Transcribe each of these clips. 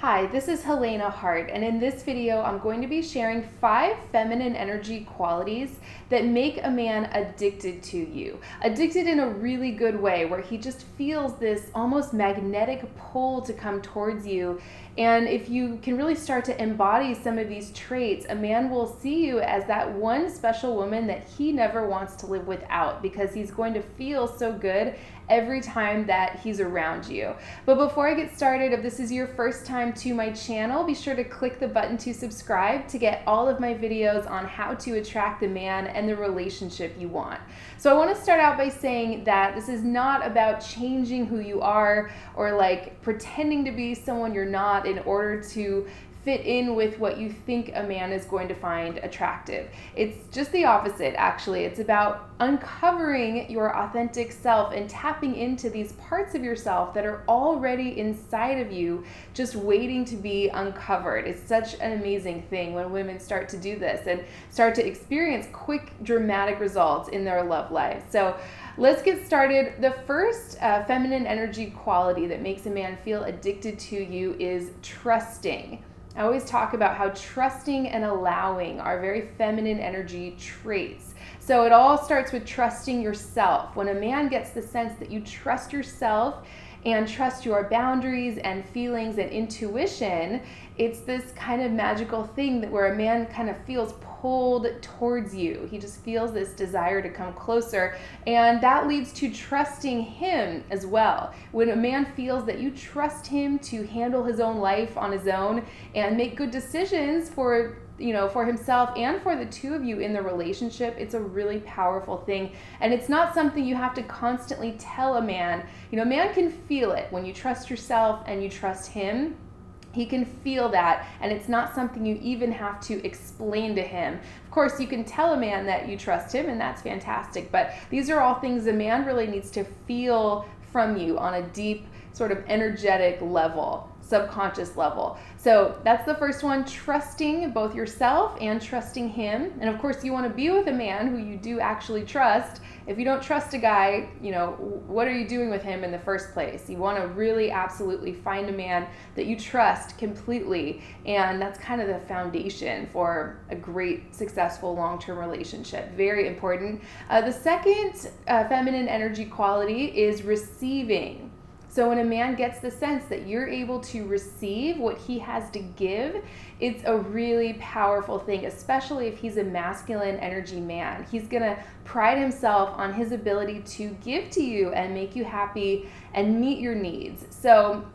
Hi, this is Helena Hart, and in this video, I'm going to be sharing 5 feminine energy qualities that make a man addicted to you. Addicted in a really good way, where he just feels this almost magnetic pull to come towards you. And if you can really start to embody some of these traits, a man will see you as that one special woman that he never wants to live without, because he's going to feel so good every time that he's around you. But before I get started, if this is your first time to my channel, be sure to click the button to subscribe to get all of my videos on how to attract the man and the relationship you want. So I want to start out by saying that this is not about changing who you are or like pretending to be someone you're not in order to fit in with what you think a man is going to find attractive. It's just the opposite, actually. It's about uncovering your authentic self and tapping into these parts of yourself that are already inside of you, just waiting to be uncovered. It's such an amazing thing when women start to do this and start to experience quick, dramatic results in their love lives. So let's get started. The first feminine energy quality that makes a man feel addicted to you is trusting. I always talk about how trusting and allowing are very feminine energy traits. So it all starts with trusting yourself. When a man gets the sense that you trust yourself and trust your boundaries and feelings and intuition, it's this kind of magical thing that where a man kind of feels pulled towards you. He just feels this desire to come closer, and that leads to trusting him as well. When a man feels that you trust him to handle his own life on his own and make good decisions for himself and for the two of you in the relationship, it's a really powerful thing. And it's not something you have to constantly tell a man. A man can feel it when you trust yourself and you trust him. He can feel that, and it's not something you even have to explain to him. Of course, you can tell a man that you trust him, and that's fantastic, but these are all things a man really needs to feel from you on a deep, sort of energetic level, subconscious level. So that's the first one, trusting both yourself and trusting him. And of course, you want to be with a man who you do actually trust. If you don't trust a guy, what are you doing with him in the first place? You want to really absolutely find a man that you trust completely. And that's kind of the foundation for a great, successful, long-term relationship. Very important. The second feminine energy quality is receiving. So when a man gets the sense that you're able to receive what he has to give, it's a really powerful thing, especially if he's a masculine energy man. He's going to pride himself on his ability to give to you and make you happy and meet your needs. So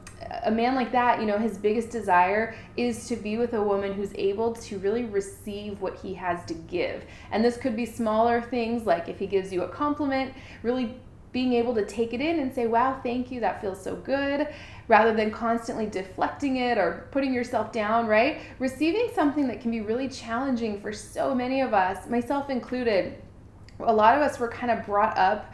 a man like that, his biggest desire is to be with a woman who's able to really receive what he has to give. And this could be smaller things, like if he gives you a compliment, really being able to take it in and say, wow, thank you, that feels so good, rather than constantly deflecting it or putting yourself down, right? Receiving something that can be really challenging for so many of us, myself included. A lot of us were kind of brought up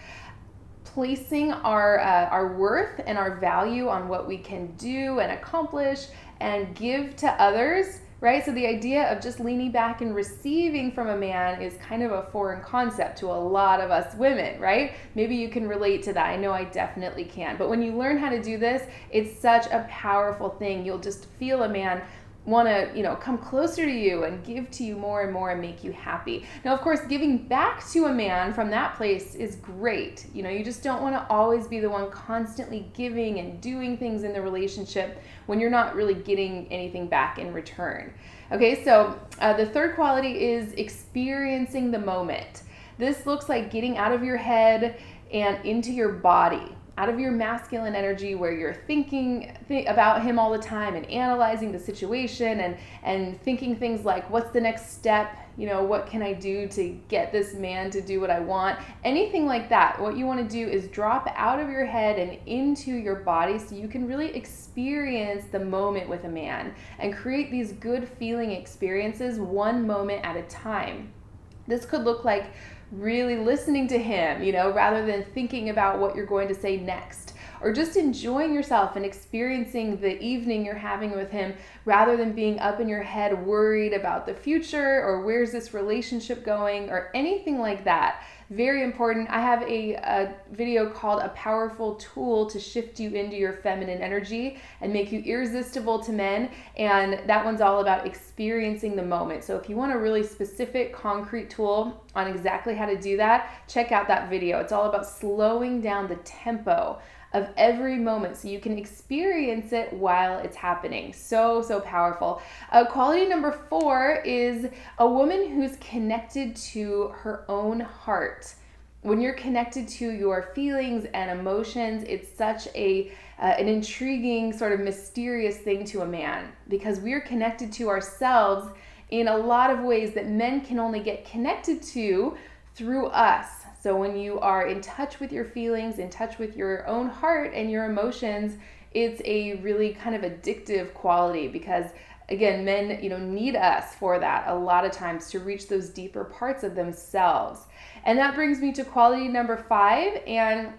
placing our worth and our value on what we can do and accomplish and give to others, right? So the idea of just leaning back and receiving from a man is kind of a foreign concept to a lot of us women, right? Maybe you can relate to that. I know I definitely can. But when you learn how to do this, it's such a powerful thing. You'll just feel a man want to, come closer to you and give to you more and more and make you happy. Now, of course, giving back to a man from that place is great. You just don't want to always be the one constantly giving and doing things in the relationship when you're not really getting anything back in return. Okay, so the third quality is experiencing the moment. This looks like getting out of your head and into your body, out of your masculine energy where you're thinking about him all the time and analyzing the situation and thinking things like, what's the next step? What can I do to get this man to do what I want? Anything like that. What you want to do is drop out of your head and into your body so you can really experience the moment with a man and create these good feeling experiences one moment at a time. This could look like really listening to him, rather than thinking about what you're going to say next, or just enjoying yourself and experiencing the evening you're having with him rather than being up in your head worried about the future or where's this relationship going or anything like that. Very important. I have a video called A Powerful Tool to Shift You into Your Feminine Energy and Make You Irresistible to Men. And that one's all about experiencing the moment. So if you want a really specific, concrete tool on exactly how to do that, check out that video. It's all about slowing down the tempo of every moment so you can experience it while it's happening. So powerful. Quality number 4 is a woman who's connected to her own heart. When you're connected to your feelings and emotions, it's such an intriguing, sort of mysterious thing to a man, because we're connected to ourselves in a lot of ways that men can only get connected to through us. So when you are in touch with your feelings, in touch with your own heart and your emotions, it's a really kind of addictive quality, because again, men, need us for that a lot of times to reach those deeper parts of themselves. And that brings me to quality number 5, and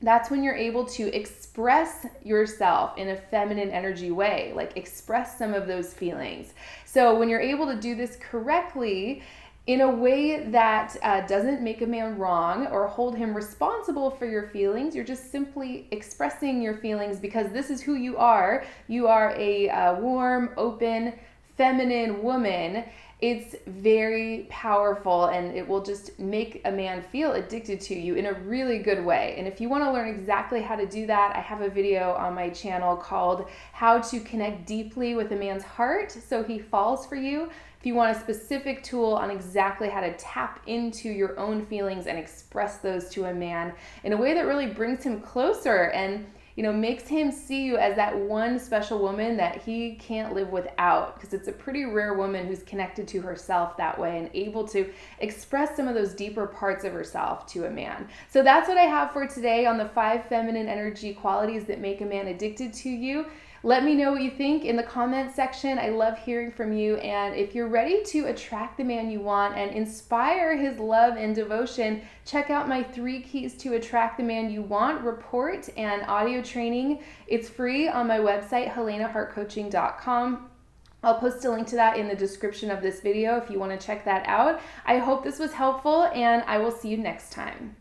that's when you're able to express yourself in a feminine energy way, like express some of those feelings. So when you're able to do this correctly, in a way that doesn't make a man wrong or hold him responsible for your feelings, you're just simply expressing your feelings because this is who you are. You are a warm, open, feminine woman. It's very powerful, and it will just make a man feel addicted to you in a really good way. And if you want to learn exactly how to do that, I have a video on my channel called How to Connect Deeply with a Man's Heart so he falls for you. If you want a specific tool on exactly how to tap into your own feelings and express those to a man in a way that really brings him closer and makes him see you as that one special woman that he can't live without, because it's a pretty rare woman who's connected to herself that way and able to express some of those deeper parts of herself to a man. So that's what I have for today on the 5 feminine energy qualities that make a man addicted to you. Let me know what you think in the comments section. I love hearing from you. And if you're ready to attract the man you want and inspire his love and devotion, check out my 3 keys to attract the man you want report and audio training. It's free on my website, helenahartcoaching.com. I'll post a link to that in the description of this video if you want to check that out. I hope this was helpful, and I will see you next time.